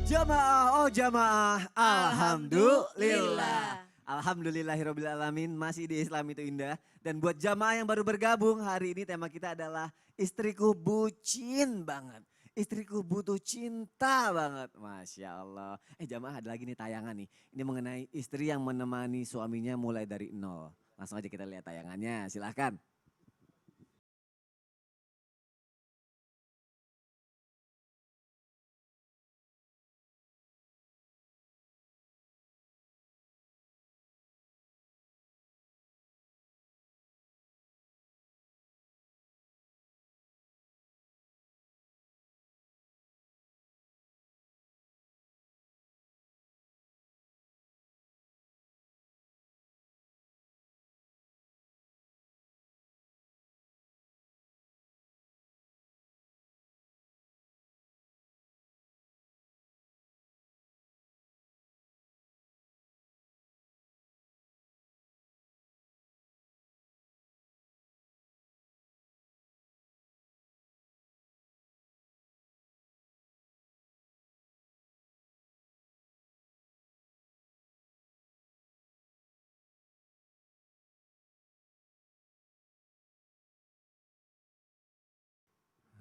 Jamaah, oh jamaah, Alhamdulillah. Alhamdulillahirabbil alamin, masih di Islam itu indah. Dan buat jamaah yang baru bergabung, hari ini tema kita adalah istriku bucin banget. Istriku butuh cinta banget, Masya Allah. Jamaah ada lagi nih tayangan nih, ini mengenai istri yang menemani suaminya mulai dari nol. Langsung aja kita lihat tayangannya, silahkan.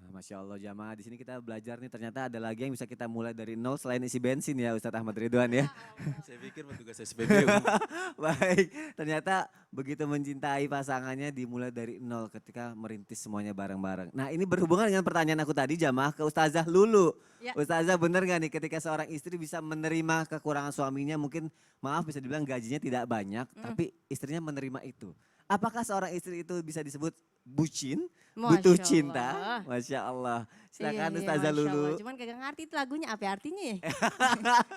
Masya Allah jamaah, di sini kita belajar nih ternyata ada lagi yang bisa kita mulai dari nol selain isi bensin ya Ustadz Ahmad Ridwan ya. Saya pikir petugas SPBU. Baik, ternyata begitu mencintai pasangannya dimulai dari nol ketika merintis semuanya bareng-bareng. Nah ini berhubungan dengan pertanyaan aku tadi jamaah ke Ustazah Lulu. Ya. Ustazah bener gak nih ketika seorang istri bisa menerima kekurangan suaminya, mungkin maaf bisa dibilang gajinya tidak banyak tapi istrinya menerima itu. Apakah seorang istri itu bisa disebut bucin, butuh Masya cinta? Allah. Masya Allah. Silakan Iya, Ustazah Masya Allah. Lulu. Cuman kagak ngerti itu lagunya apa artinya ya.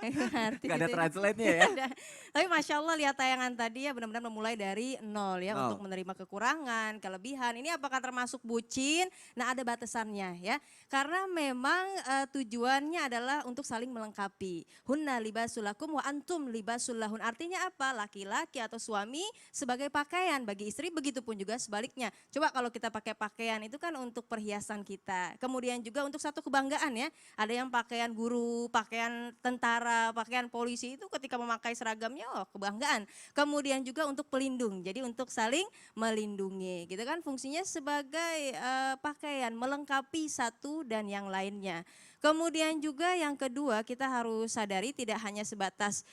Kagak ngerti Gak ada gitu. translate-nya ya? Ada. Tapi Masya Allah lihat tayangan tadi ya benar-benar memulai dari nol ya. Nol. Untuk menerima kekurangan, kelebihan. Ini apakah termasuk bucin? Nah ada batasannya ya. Karena memang tujuannya adalah untuk saling melengkapi. Hunna libasulakum wa antum libasulahun. Artinya apa? Laki-laki atau suami sebagai pakaian bagi istri, begitupun juga sebaliknya. Coba kalau kita pakai pakaian itu kan untuk perhiasan kita. Kemudian juga untuk satu kebanggaan ya. Ada yang pakaian guru, pakaian tentara, pakaian polisi itu ketika memakai seragamnya oh kebanggaan. Kemudian juga untuk pelindung. Jadi untuk saling melindungi. Gitu kan fungsinya sebagai pakaian melengkapi satu dan yang lainnya. Kemudian juga yang kedua kita harus sadari tidak hanya sebatas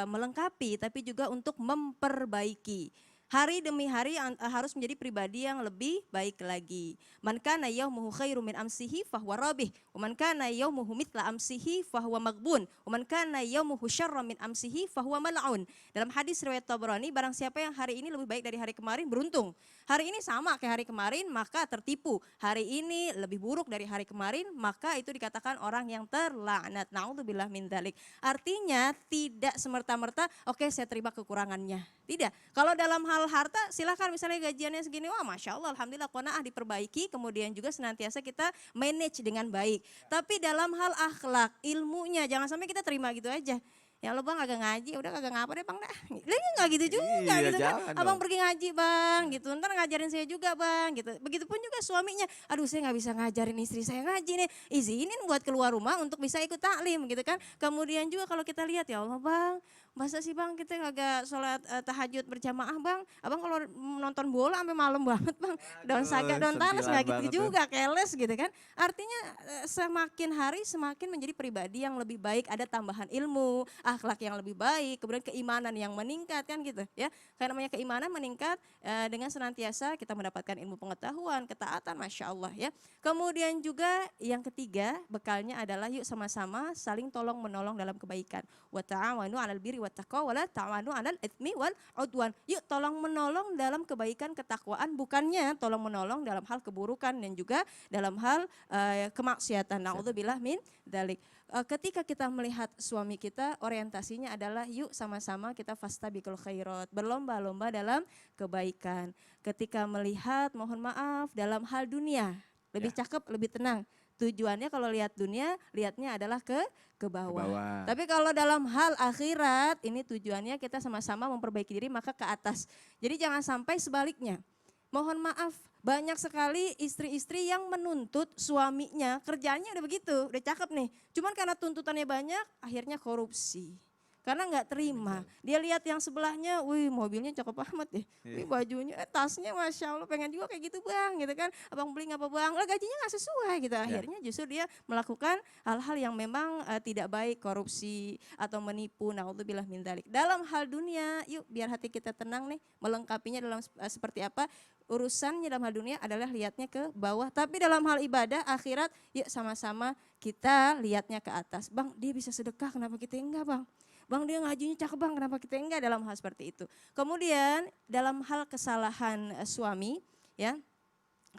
melengkapi tapi juga untuk memperbaiki. Hari demi hari harus menjadi pribadi yang lebih baik lagi. Man kana yaumuhu khairum min amsihi fahuwa rabih. Wa man kana yaumuhu mithla amsihi fahuwa maghbun. Wa man kana yaumuhu syarra min amsihi fahuwa mal'un. Dalam hadis riwayat Tabrani, barang siapa yang hari ini lebih baik dari hari kemarin beruntung. Hari ini sama kayak hari kemarin maka tertipu. Hari ini lebih buruk dari hari kemarin maka itu dikatakan orang yang terlaknat. Na'udzubillah min dzalik. Artinya tidak semerta-merta oke saya terima kekurangannya. Tidak. Kalau dalam hal harta silahkan misalnya gajiannya segini, wah Masya Allah Alhamdulillah qanaah diperbaiki, kemudian juga senantiasa kita manage dengan baik. Tapi dalam hal akhlak, ilmunya jangan sampai kita terima gitu aja. Ya Allah bang agak ngaji, udah kagak ngapa deh bang dah. Lah nggak gitu juga Iya, gitu kan. jangan Abang dong. pergi ngaji bang gitu, ntar ngajarin saya juga bang gitu. Begitupun juga suaminya, aduh saya nggak bisa ngajarin istri saya ngaji nih. Izinin buat keluar rumah untuk bisa ikut taklim gitu kan. Kemudian juga kalau kita lihat ya Allah bang, masa sih bang kita kagak sholat tahajud berjamaah bang. Abang kalau nonton bola sampai malam banget bang. Daun saga, daun talas sentilan nggak banget gitu tuh. juga, keles gitu kan. Artinya semakin hari semakin menjadi pribadi yang lebih baik, ada tambahan ilmu, akhlak yang lebih baik, kemudian keimanan yang meningkat kan gitu ya. Karena namanya keimanan meningkat dengan senantiasa kita mendapatkan ilmu pengetahuan, ketaatan, Masya Allah ya. Kemudian juga yang ketiga bekalnya adalah yuk sama-sama saling tolong menolong dalam kebaikan. Wa ta'awanu 'alal birri wat taqwa wa la ta'awanu 'alal itsmi wal 'udwan. Yuk tolong menolong dalam kebaikan ketakwaan, bukannya tolong menolong dalam hal keburukan dan juga dalam hal kemaksiatan. Nauzubillah min dzalik. Ketika kita melihat suami kita orientasinya adalah yuk sama-sama kita fastabiqul khairat, berlomba-lomba dalam kebaikan. Ketika melihat mohon maaf dalam hal dunia, lebih cakep, lebih tenang. Tujuannya kalau lihat dunia, lihatnya adalah ke bawah. bawah. Tapi kalau dalam hal akhirat, ini tujuannya kita sama-sama memperbaiki diri maka ke atas. Jadi jangan sampai sebaliknya. mohon maaf, banyak sekali istri-istri yang menuntut suaminya, kerjanya udah begitu, udah cakep nih. Cuman karena tuntutannya banyak, akhirnya korupsi. Karena nggak terima. Dia lihat yang sebelahnya, wih mobilnya cakep amat deh. Wih bajunya, tasnya Masya Allah pengen juga kayak gitu bang gitu kan. Abang beli ngapa bang, lah gajinya nggak sesuai gitu. Akhirnya justru dia melakukan hal-hal yang memang tidak baik, korupsi atau menipu. Naudzubillah min dzalik. Dalam hal dunia, yuk biar hati kita tenang nih. Melengkapinya dalam seperti apa. Urusannya dalam hal dunia adalah lihatnya ke bawah. Tapi dalam hal ibadah, akhirat, yuk sama-sama kita lihatnya ke atas. Bang dia bisa sedekah, kenapa kita enggak bang? Bang dia ngajinya cakep bang, kenapa kita enggak dalam hal seperti itu. Kemudian dalam hal kesalahan suami, ya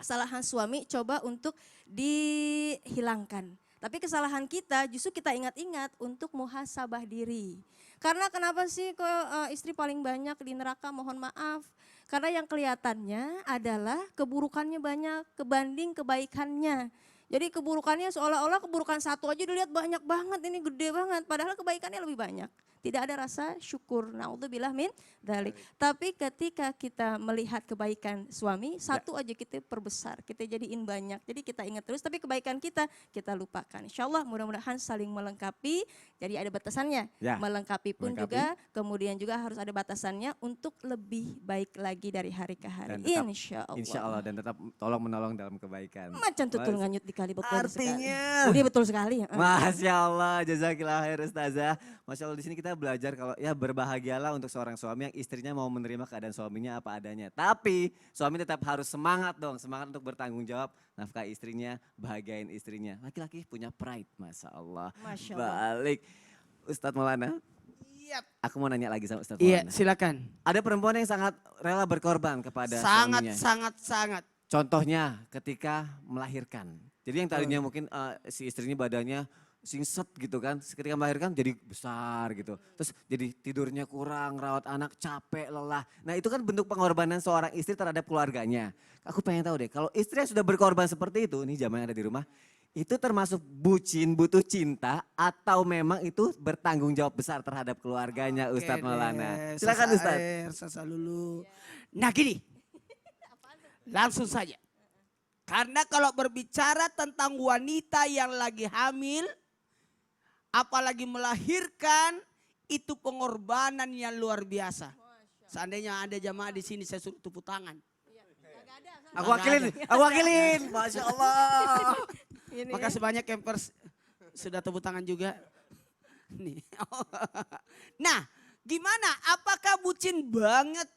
kesalahan suami coba untuk dihilangkan. Tapi kesalahan kita justru kita ingat-ingat untuk muhasabah diri. Karena kenapa sih kok istri paling banyak di neraka, mohon maaf. Karena yang kelihatannya adalah keburukannya banyak kebanding kebaikannya. Jadi keburukannya seolah-olah keburukan satu aja dilihat banyak banget, ini gede banget. Padahal kebaikannya lebih banyak. Tidak ada rasa syukur. Naudzubillah min dzalik. Tapi ketika kita melihat kebaikan suami, satu aja kita perbesar, kita jadiin banyak. Jadi kita ingat terus, tapi kebaikan kita lupakan. Insya Allah mudah-mudahan saling melengkapi. Jadi ada batasannya. Ya, Melengkapi pun melengkapi. juga, kemudian juga harus ada batasannya untuk lebih baik lagi dari hari ke hari. Dan tetap- Insya Allah. Insya Allah dan tetap tolong menolong dalam kebaikan. Macan tutul nganyut dikali betul Artinya- sekali. Oh, dia betul sekali. Masya Allah, jazakillah khair Ustazah. Masya Allah di sini kita belajar kalau ya berbahagialah untuk seorang suami yang istrinya mau menerima keadaan suaminya apa adanya. Tapi suami tetap harus semangat dong, semangat untuk bertanggung jawab nafkah istrinya, bahagiain istrinya. Laki-laki punya pride, Masya Allah. Masya Allah. Balik, Ustadz Maulana. Iya, Aku mau nanya lagi sama Ustadz iya Maulana. silakan. Ada perempuan yang sangat rela berkorban kepada Sangat, suaminya. sangat. Contohnya ketika melahirkan. Jadi yang tadinya mungkin si istrinya badannya singset gitu kan. Ketika melahirkan jadi besar gitu. Terus jadi tidurnya kurang, rawat anak capek, lelah. Nah itu kan bentuk pengorbanan seorang istri terhadap keluarganya. Aku pengen tahu deh kalau istri yang sudah berkorban seperti itu, nih zaman yang ada di rumah. Itu termasuk bucin, butuh cinta atau memang itu bertanggung jawab besar terhadap keluarganya Ustadz Maulana. Silakan Ustadz. Sasa dulu. Nah gini, langsung saja. Karena kalau berbicara tentang wanita yang lagi hamil, apalagi melahirkan, itu pengorbanan yang luar biasa. Seandainya ada jamaah di sini saya suruh tepuk tangan. Aku wakilin. Masya Allah. Ini Makasih banyak campers sudah tepuk tangan juga. Nih. Nah, gimana? Apakah bucin banget?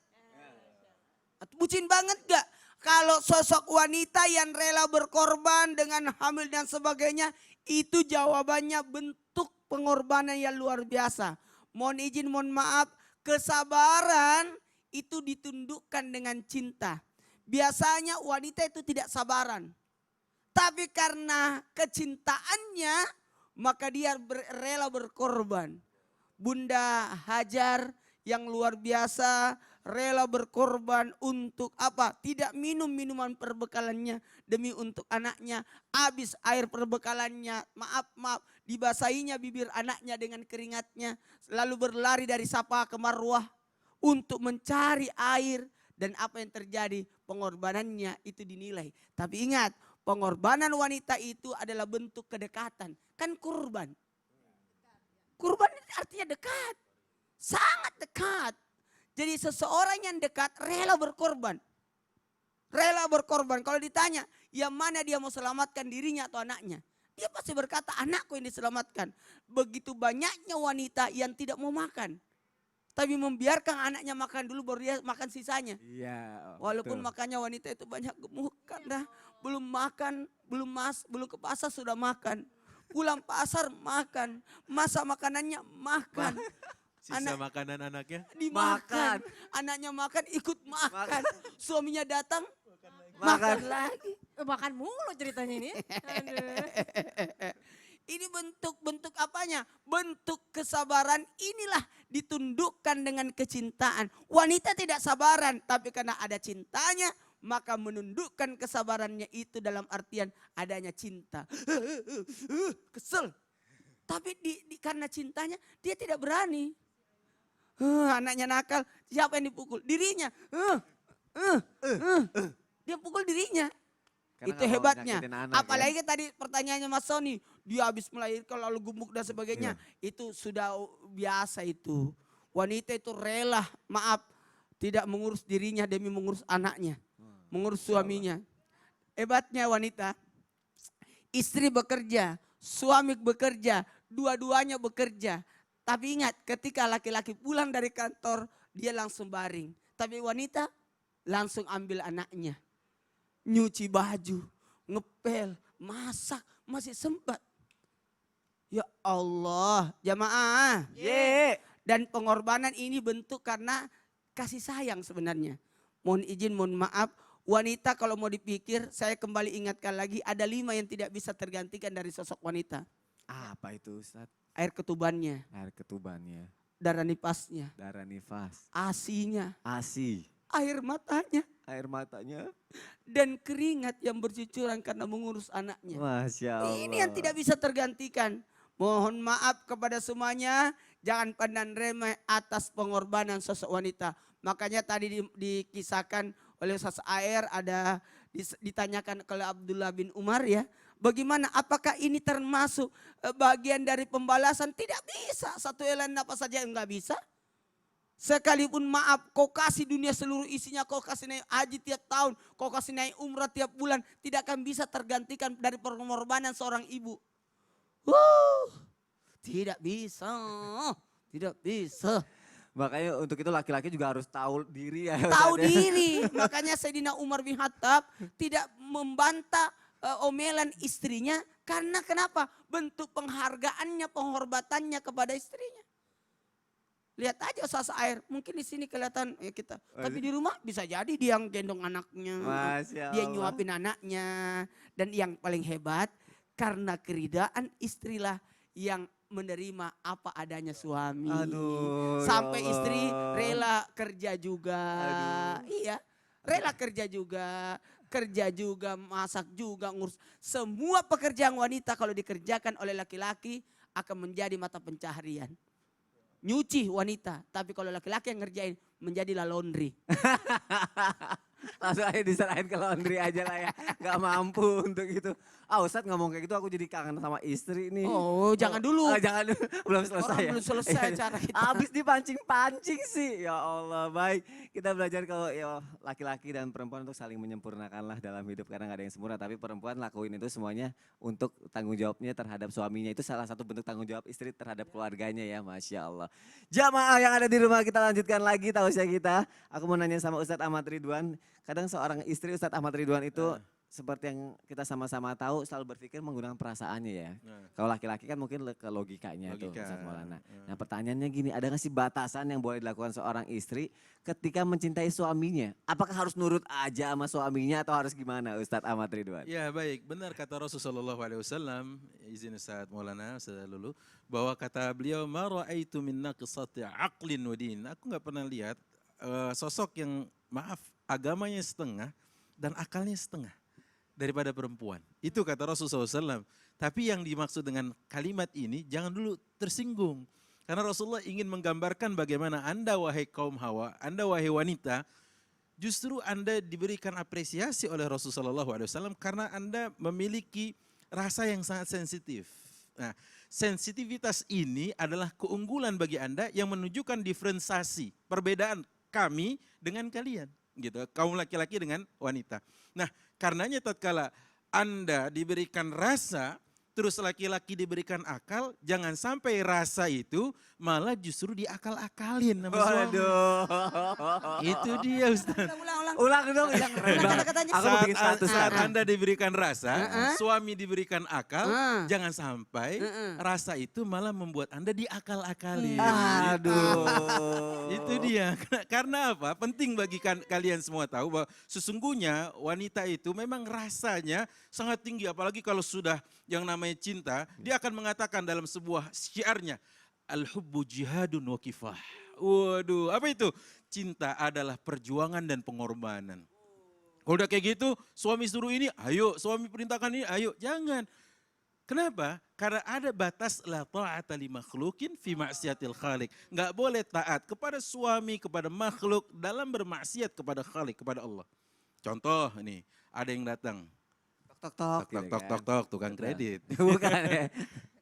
Bucin banget gak? Kalau sosok wanita yang rela berkorban dengan hamil dan sebagainya, itu jawabannya bentuk pengorbanan yang luar biasa. Mohon izin, mohon maaf, kesabaran itu ditundukkan dengan cinta. Biasanya wanita itu tidak sabaran. Tapi karena kecintaannya, maka dia rela berkorban. Bunda Hajar yang luar biasa rela berkorban untuk apa? Tidak minum minuman perbekalannya demi untuk anaknya. Habis air perbekalannya, maaf, dibasahinya bibir anaknya dengan keringatnya. Lalu berlari dari Safa ke Marwah untuk mencari air. Dan apa yang terjadi? Pengorbanannya itu dinilai. Tapi ingat, pengorbanan wanita itu adalah bentuk kedekatan. Kan kurban. Kurban artinya dekat. Sangat dekat. Jadi seseorang yang dekat rela berkorban. Rela berkorban. Kalau ditanya, yang mana dia mau selamatkan dirinya atau anaknya? Dia pasti berkata, anakku yang diselamatkan. Begitu banyaknya wanita yang tidak mau makan. Tapi membiarkan anaknya makan dulu baru dia makan sisanya. Iya. Walaupun makannya wanita itu banyak gemuk karena belum makan, belum ke pasar sudah makan. Pulang pasar makan, masak makanannya makan. Sisa makanan anaknya. Dimakan. Anaknya makan ikut makan. Suaminya datang Makan. makan lagi. makan mulu ceritanya ini. Aduh. Ini bentuk apanya? Bentuk kesabaran inilah ditundukkan dengan kecintaan. Wanita tidak sabaran, tapi karena ada cintanya, maka menundukkan kesabarannya itu dalam artian adanya cinta. Kesel. Tapi karena cintanya, dia tidak berani. Anaknya nakal, siapa yang dipukul? Dirinya. Dia pukul dirinya. Karena Itu nggak mau hebatnya. nyakitin anak, ya. Apalagi tadi pertanyaannya Mas Sony, dia habis melahirkan lalu gemuk dan sebagainya. Itu sudah biasa itu. Wanita itu rela, maaf, tidak mengurus dirinya demi mengurus anaknya. Mengurus suaminya. Hebatnya wanita, istri bekerja, suami bekerja, dua-duanya bekerja. Tapi ingat, ketika laki-laki pulang dari kantor, dia langsung baring. Tapi wanita langsung ambil anaknya. Nyuci baju, ngepel, masak, masih sempat. Ya Allah, jamaah. Ye. Dan pengorbanan ini bentuk karena kasih sayang sebenarnya. Mohon izin, mohon maaf. Wanita kalau mau dipikir, saya kembali ingatkan lagi, ada 5 yang tidak bisa tergantikan dari sosok wanita. Apa itu Ustaz? Air ketubannya, Air ketubannya, darah nipasnya, darah nifas, asinya, ASI, air matanya, air matanya. dan keringat yang bercucuran karena mengurus anaknya. Masya Allah. Ini yang tidak bisa tergantikan. Mohon maaf kepada semuanya, jangan pandang remeh atas pengorbanan sosok wanita. Makanya tadi dikisahkan oleh Ustaz Air, ada ditanyakan oleh Abdullah bin Umar ya. Bagaimana, apakah ini termasuk bagian dari pembalasan? Tidak bisa, satu helai napas saja enggak bisa. Sekalipun maaf, kau kasih dunia seluruh isinya, kau kasih naik haji tiap tahun, kau kasih naik umrah tiap bulan, tidak akan bisa tergantikan dari pengorbanan seorang ibu. Tidak bisa, tidak bisa. Makanya untuk itu laki-laki juga harus tahu diri ya. Tahu Ustaz, ya. diri, makanya Sayyidina Umar bin Khattab tidak membantah omelan istrinya, karena kenapa? Bentuk penghargaannya, penghormatannya kepada istrinya. Lihat aja Ustaz Air, mungkin di sini kelihatan ya kita, tapi di rumah bisa jadi dia yang gendong anaknya, Masya dia Allah. nyuapin anaknya, dan yang paling hebat karena keridaan istrilah yang menerima apa adanya suami. Aduh, ya Sampai Allah. istri rela kerja juga. Aduh. Iya, rela kerja juga, masak juga, ngurus. Semua pekerjaan wanita kalau dikerjakan oleh laki-laki akan menjadi mata pencaharian. Nyuci wanita, tapi kalau laki-laki yang ngerjain menjadilah laundry. Langsung aja diserahin ke laundry aja lah ya. Gak mampu untuk itu. Ah Ustadz ngomong kayak gitu aku jadi kangen sama istri nih. Oh, jangan dulu. Jangan dulu. Belum selesai Orang ya. belum selesai Iya. acara kita. Habis dipancing-pancing sih. Ya Allah, baik. Kita belajar kalau ya laki-laki dan perempuan untuk saling menyempurnakan lah dalam hidup. Karena gak ada yang sempurna. Tapi perempuan lakuin itu semuanya untuk tanggung jawabnya terhadap suaminya. Itu salah satu bentuk tanggung jawab istri terhadap keluarganya ya. Masya Allah. Jamaah yang ada di rumah, kita lanjutkan lagi tausiah kita. Aku mau nanya sama Ustadz Ahmad Ridwan. Kadang seorang istri Ustadz Ahmad Ridwan itu seperti yang kita sama-sama tahu selalu berpikir menggunakan perasaannya ya. Kalau laki-laki kan mungkin ke logikanya tuh Logika. Ustadz Maulana. Nah pertanyaannya gini, ada gak sih batasan yang boleh dilakukan seorang istri ketika mencintai suaminya? Apakah harus nurut aja sama suaminya atau harus gimana Ustadz Ahmad Ridwan? Ya baik, benar kata Rasulullah SAW, izin Ustaz Maulana, Ustaz Lulu, bahwa kata beliau, ma ra'aitu min naqsati aqlin wa din. Aku nggak pernah lihat sosok yang maaf, agamanya setengah dan akalnya setengah daripada perempuan. Itu kata Rasulullah SAW. Tapi yang dimaksud dengan kalimat ini jangan dulu tersinggung. Karena Rasulullah ingin menggambarkan bagaimana Anda wahai kaum Hawa, Anda wahai wanita, justru Anda diberikan apresiasi oleh Rasulullah SAW karena Anda memiliki rasa yang sangat sensitif. Nah, sensitivitas ini adalah keunggulan bagi Anda yang menunjukkan diferensiasi perbedaan kami dengan kalian, gitu. Kaum laki-laki dengan wanita. Nah, karenanya tatkala Anda diberikan rasa, terus laki-laki diberikan akal, jangan sampai rasa itu malah justru diakal-akalin sama suami. Waduh. Itu dia Ustaz. Ulang. Ulang dong. Ulang kata-katanya. Aku mau bikin status Saat sekarang. Anda diberikan rasa, suami diberikan akal, jangan sampai rasa itu malah membuat Anda diakal-akalin. Aduh. Itu dia. Karena apa? Penting bagi kalian semua tahu bahwa sesungguhnya wanita itu memang rasanya sangat tinggi. Apalagi kalau sudah yang namanya cinta, dia akan mengatakan dalam sebuah syiarnya, al-hubbu jihadun wa kifah. Waduh, apa itu? Cinta adalah perjuangan dan pengorbanan. Kalau udah kayak gitu, suami suruh ini, ayo. Suami perintahkan ini, ayo. Jangan. Kenapa? Karena ada batas la ta'ata li makhlukin fi maksiatil khaliq. Nggak boleh taat kepada suami, kepada makhluk dalam bermaksiat kepada khalik, kepada Allah. Contoh ini, ada yang datang. Tok tok tok. Tok, gitu tok, tok, kan. tok, tok, tukang Betul. kredit. Bukan ya.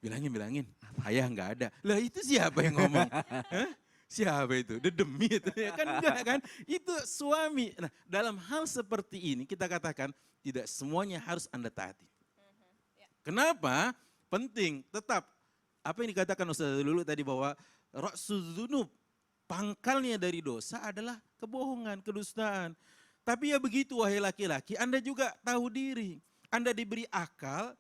Bilangin. Ayah nggak ada. Lah itu siapa yang ngomong? Hah? Siapa itu? Dedemi itu ya kan enggak kan? Itu suami. Nah dalam hal seperti ini kita katakan tidak semuanya harus Anda taati. Kenapa? Penting tetap. Apa yang dikatakan Ustaz Lulu tadi bahwa ra'suz dzunub, pangkalnya dari dosa adalah kebohongan, kedustaan. Tapi ya begitu wahai laki-laki, Anda juga tahu diri. Anda diberi akal,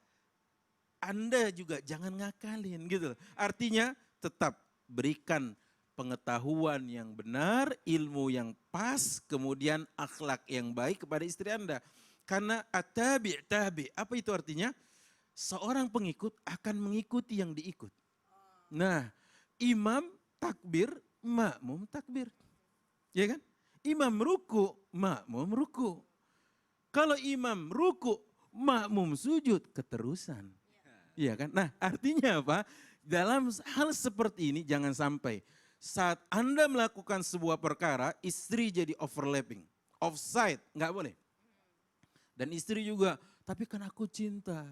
Anda juga jangan ngakalin gitu. Artinya tetap berikan pengetahuan yang benar, ilmu yang pas, kemudian akhlak yang baik kepada istri Anda. Karena at-tabi', apa itu artinya? Seorang pengikut akan mengikuti yang diikut. Nah, imam takbir, makmum takbir. Ya kan? Imam ruku, makmum ruku. Kalau imam ruku, makmum sujud, keterusan. Iya kan? Nah, artinya apa? Dalam hal seperti ini jangan sampai saat Anda melakukan sebuah perkara, istri jadi overlapping, offside, nggak boleh. Dan istri juga, tapi kan aku cinta.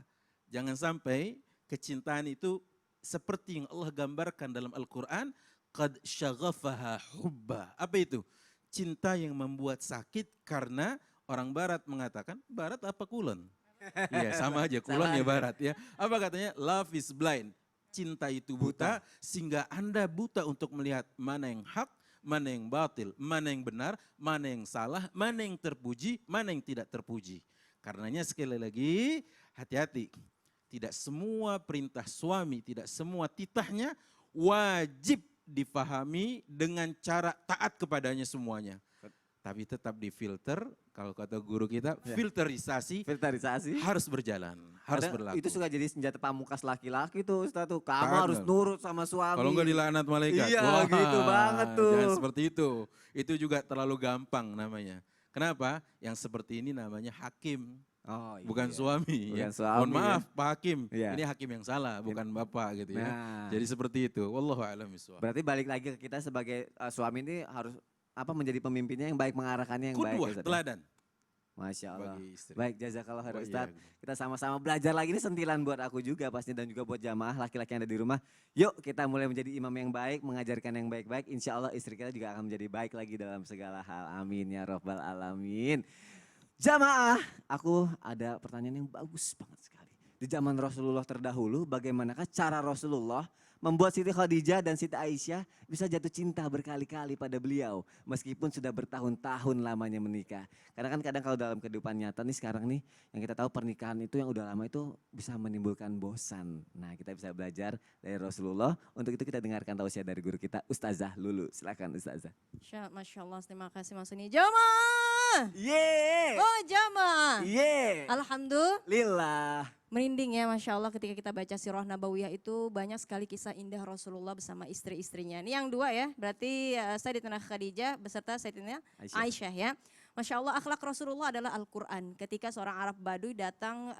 Jangan sampai kecintaan itu seperti yang Allah gambarkan dalam Al-Quran, qad syaghafaha hubba. Apa itu? Cinta yang membuat sakit karena orang barat mengatakan, barat apa kulon? Iya sama aja, kulon ya barat ya. Apa katanya? Love is blind. Cinta itu buta, sehingga Anda buta untuk melihat mana yang hak, mana yang batil, mana yang benar, mana yang salah, mana yang terpuji, mana yang tidak terpuji. Karenanya sekali lagi, hati-hati. Tidak semua perintah suami, tidak semua titahnya wajib difahami dengan cara taat kepadanya semuanya. Tapi tetap difilter, kalau kata guru kita, filterisasi Filterisasi. harus berjalan, harus Kadang berlaku. itu suka jadi senjata pamungkas laki-laki tuh Ustaz tuh. Kamu Taat harus nggak? nurut sama suami. Kalau enggak dilaknat malaikat. Iya Wah, gitu banget tuh. Jangan seperti itu. Itu juga terlalu gampang namanya. Kenapa? Yang seperti ini namanya hakim. Oh, Bukan iya. suami. Bukan Ya. suami, Mohon maaf Pak Hakim, Iya. ini hakim yang salah, bukan bapak gitu ya. Nah. Jadi seperti itu. Wallahu a'lam bishawab. Berarti balik lagi ke kita sebagai suami ini harus apa menjadi pemimpinnya yang baik, mengarahkannya yang baik. Kudwah, ya, Ustaz, ya? teladan Masya Allah. bagi istri. Baik, jazakallah khair Wa Ustaz. iyyakum. Kita sama-sama belajar lagi, ini sentilan buat aku juga pasti dan juga buat jamaah laki-laki yang ada di rumah. Yuk kita mulai menjadi imam yang baik, mengajarkan yang baik-baik. Insya Allah istri kita juga akan menjadi baik lagi dalam segala hal. Amin ya robbal alamin. Jamaah, aku ada pertanyaan yang bagus banget sekali. Di zaman Rasulullah terdahulu, bagaimanakah cara Rasulullah membuat Siti Khadijah dan Siti Aisyah bisa jatuh cinta berkali-kali pada beliau meskipun sudah bertahun-tahun lamanya menikah. Karena kan kadang kalau dalam kehidupan nyata nih sekarang nih yang kita tahu pernikahan itu yang udah lama itu bisa menimbulkan bosan. Nah kita bisa belajar dari Rasulullah. Untuk itu kita dengarkan tausiah dari guru kita Ustazah Lulu. Silakan Ustazah. Masya Allah, terima kasih Mas Uni. Jamaah. Yeay. Oh jamaah. Yeay. Alhamdulillah. Lillah. Merinding ya Masya Allah ketika kita baca Sirah Nabawiyah itu banyak sekali kisah indah Rasulullah bersama istri-istrinya. Ini yang dua ya, berarti Sayyidatina Khadijah beserta Sayyidatina Aisyah ya. Masya Allah akhlak Rasulullah adalah Al-Quran. Ketika seorang Arab Baduy datang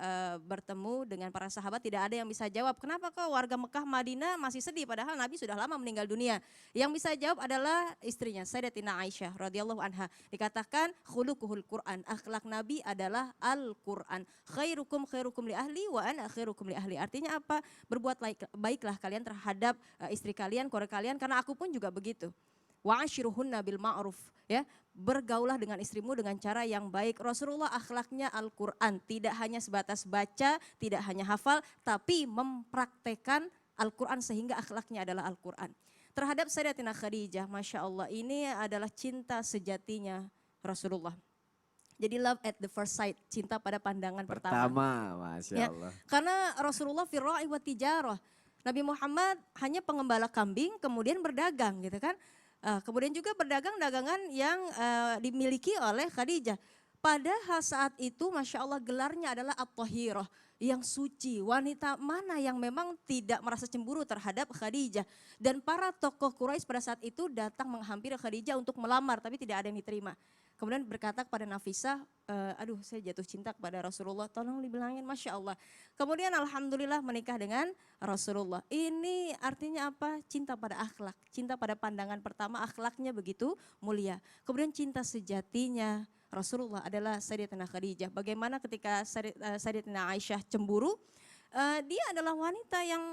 bertemu dengan para sahabat tidak ada yang bisa jawab. Kenapa kok warga Mekah Madinah masih sedih padahal Nabi sudah lama meninggal dunia. Yang bisa jawab adalah istrinya Sayyidatina Aisyah radhiyallahu anha. Dikatakan khuluquhul Quran. Akhlak Nabi adalah Al-Quran. Khairukum khairukum li ahli wa ana khairukum li ahli. Artinya apa? Berbuat baiklah kalian terhadap istri kalian, keluarga kalian karena aku pun juga begitu. Wa ashiruhunna bil ma'ruf ya. Bergaulah dengan istrimu dengan cara yang baik. Rasulullah akhlaknya Al-Quran. Tidak hanya sebatas baca, tidak hanya hafal, tapi mempraktekkan Al-Quran sehingga akhlaknya adalah Al-Quran. Terhadap Sayyidatina Khadijah, Masya Allah ini adalah cinta sejatinya Rasulullah. Jadi love at the first sight, cinta pada pandangan pertama. Masya Ya, Allah. karena Rasulullah firra'i wa tijarah. Nabi Muhammad hanya pengembala kambing kemudian berdagang gitu kan. Kemudian juga berdagang dagangan yang dimiliki oleh Khadijah. Padahal saat itu Masya Allah gelarnya adalah At-Tahirah, yang suci. Wanita mana yang memang tidak merasa cemburu terhadap Khadijah. Dan para tokoh Quraisy pada saat itu datang menghampiri Khadijah untuk melamar tapi tidak ada yang diterima. kemudian berkata kepada Nafisah, aduh saya jatuh cinta kepada Rasulullah, tolong dibilangin, Masya Allah. Kemudian alhamdulillah menikah dengan Rasulullah. Ini artinya apa? Cinta pada akhlak, cinta pada pandangan pertama, akhlaknya begitu mulia. Kemudian cinta sejatinya Rasulullah adalah Sayyidatina Khadijah. Bagaimana ketika Sayyidatina Aisyah cemburu, dia adalah wanita yang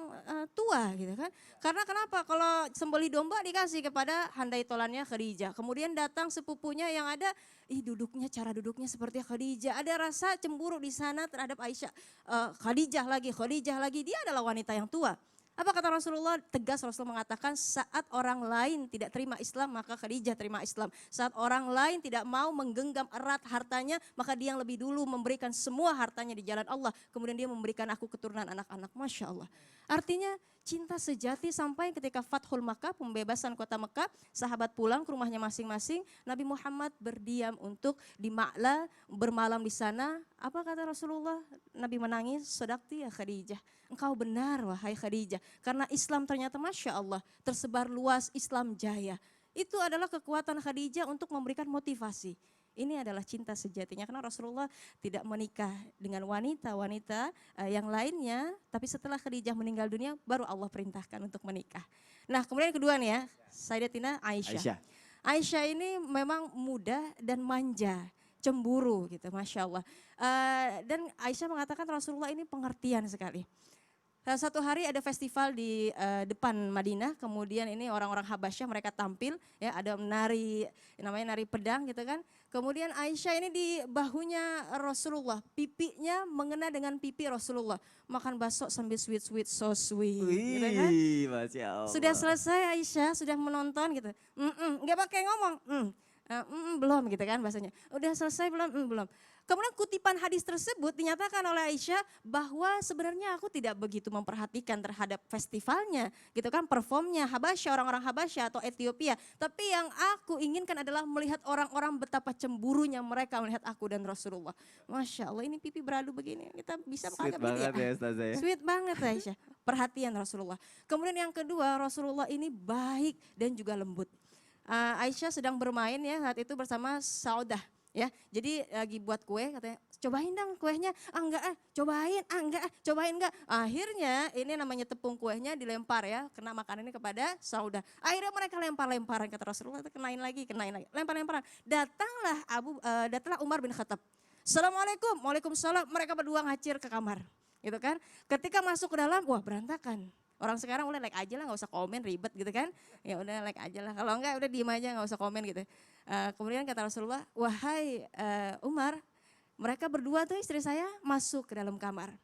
tua gitu kan. Karena kenapa? Kalau sembelih domba dikasih kepada handai tolannya Khadijah. Kemudian datang sepupunya yang ada, duduknya, cara duduknya seperti Khadijah. Ada rasa cemburu di sana terhadap Aisyah. Khadijah lagi. Dia adalah wanita yang tua. Apa kata Rasulullah? Tegas Rasulullah mengatakan, saat orang lain tidak terima Islam, maka Khadijah terima Islam. Saat orang lain tidak mau menggenggam erat hartanya, maka dia yang lebih dulu memberikan semua hartanya di jalan Allah. Kemudian dia memberikan aku keturunan anak-anak. Masya Allah. Artinya cinta sejati sampai ketika Fathul Makkah, pembebasan kota Mekah, sahabat pulang ke rumahnya masing-masing, Nabi Muhammad berdiam untuk di Ma'la, bermalam di sana. Apa kata Rasulullah? Nabi menangis, sodakti ya Khadijah. Engkau benar wahai Khadijah. Karena Islam ternyata Masya Allah tersebar luas, Islam jaya. Itu adalah kekuatan Khadijah untuk memberikan motivasi. Ini adalah cinta sejatinya karena Rasulullah tidak menikah dengan wanita-wanita yang lainnya. Tapi setelah Khadijah meninggal dunia baru Allah perintahkan untuk menikah. Nah kemudian yang kedua nih ya, Sayyidatina Aisyah. Aisyah ini memang muda dan manja, cemburu gitu, Masya Allah. Dan Aisyah mengatakan Rasulullah ini pengertian sekali. Satu hari ada festival di depan Madinah, kemudian ini orang-orang Habasyah mereka tampil, ya ada menari, namanya nari pedang gitu kan. Kemudian Aisyah ini di bahunya Rasulullah, pipinya mengena dengan pipi Rasulullah. Makan bakso sambil sweet, so sweet. Wih, Gitu kan. Masya Allah. Sudah selesai Aisyah, sudah menonton gitu. Nggak pakai ngomong, belum gitu kan bahasanya. Udah selesai belum? Belum. Kemudian kutipan hadis tersebut dinyatakan oleh Aisyah bahwa sebenarnya aku tidak begitu memperhatikan terhadap festivalnya, gitu kan, performnya Habasyah, orang-orang Habasyah atau Ethiopia. Tapi yang aku inginkan adalah melihat orang-orang betapa cemburunya mereka melihat aku dan Rasulullah. Masya Allah, ini pipi beradu begini, kita bisa Sweet pakai begini banget ya Ustazah ya. Sweet banget Aisyah, perhatian Rasulullah. Kemudian yang kedua, Rasulullah ini baik dan juga lembut. Aisyah sedang bermain ya saat itu bersama Saudah. Ya, jadi lagi buat kue katanya, cobain dong kuenya, cobain enggak. Akhirnya ini namanya tepung kuenya dilempar ya, kena makanan ini kepada Saudah. Akhirnya mereka lempar-lemparan kata Rasulullah, kenain lagi, lempar-lemparan. Datanglah Umar bin Khattab. Assalamualaikum, waalaikumsalam. Mereka berdua ngacir ke kamar, gitu kan. Ketika masuk ke dalam, wah berantakan. Orang sekarang udah like aja lah, nggak usah komen ribet gitu kan. Ya udah like aja lah. Kalau enggak udah diem aja, nggak usah komen gitu. Kemudian kata Rasulullah, wahai Umar, mereka berdua tuh istri saya masuk ke dalam kamar.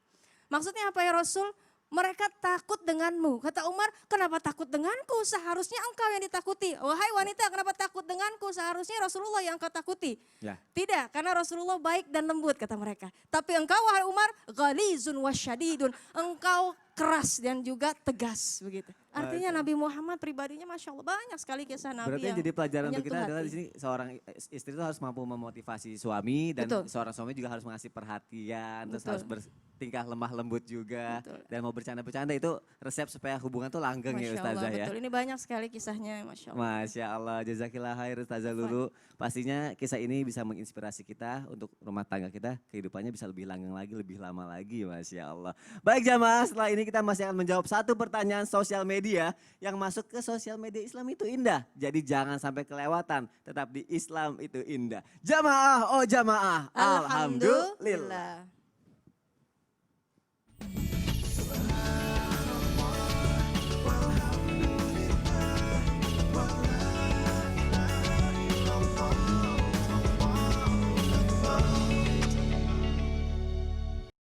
Maksudnya apa ya Rasul? Mereka takut denganmu. Kata Umar, kenapa takut denganku? Seharusnya engkau yang ditakuti. Wahai wanita, kenapa takut denganku? Seharusnya Rasulullah yang engkau takuti. Ya. Tidak, karena Rasulullah baik dan lembut kata mereka. Tapi engkau wahai Umar, ghalizun wasyadidun. Engkau keras dan juga tegas begitu. Artinya Nabi Muhammad pribadinya Masya Allah banyak sekali kisah Nabi Berarti yang yang jadi pelajaran untuk kita menyentuh adalah hati. di sini seorang istri itu harus mampu memotivasi suami dan Betul. seorang suami juga harus mengasih perhatian, terus Betul. harus bertingkah lemah lembut juga Betul. dan mau bercanda-bercanda itu resep supaya hubungan tuh langgeng ya Masya Ustazah Allah, ya. betul. Ini banyak sekali kisahnya Masya Allah. Masya Allah, jazakillah khair Ustazah Lulu. Pastinya kisah ini bisa menginspirasi kita untuk rumah tangga kita, kehidupannya bisa lebih langgeng lagi, lebih lama lagi, Masya Allah. Baik jamaah, setelah ini kita masih akan menjawab satu pertanyaan sosial media yang masuk ke sosial media Islam itu indah. Jadi jangan sampai kelewatan, tetap di Islam itu indah. Jamaah, oh jamaah, alhamdulillah.